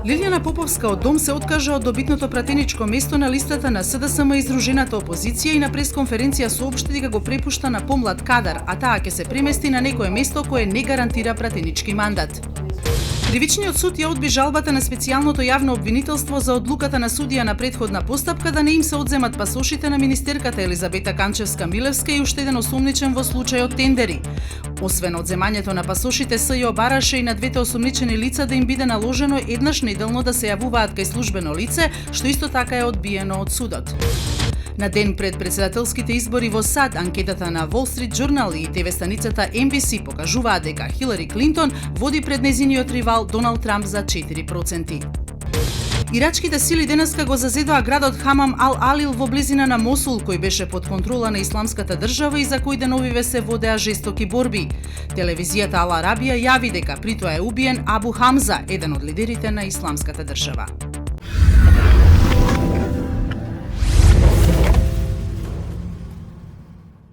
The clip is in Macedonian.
Лилијана Поповска од Дом се откажа од добитното пратеничко место на листата на СДСМ и Издружената опозиција и на пресконференција соопшти дека го препушта на помлад кадар, а таа ќе се премести на некое место кое не гарантира пратенички мандат. Кривичниот суд ја одби жалбата на специјалното јавно обвинителство за одлуката на судија на претходна постапка да не им се одземат пасошите на министерката Елизабета Канчевска-Милевска и уште еден осумничен во случајот тендери. Освен одземањето на пасошите, СЈО бараше и на двете осумничени лица да им биде наложено еднаш неделно да се јавуваат кај службено лице, што исто така е одбиено од судот. На ден пред председателските избори во САД, анкетата на Wall Street Journal и ТВ станицата NBC покажуваат дека Хилари Клинтон води пред нејзиниот ривал Доналд Трамп за 4%. Ирачките сили денеска го зазедоа градот Хамам ал-Алил во близина на Мосул, кој беше под контрола на Исламската држава и за кој деновиве се водеа жестоки борби. Телевизијата Ал Арабија јави дека при тоа е убиен Абу Хамза, еден од лидерите на Исламската држава.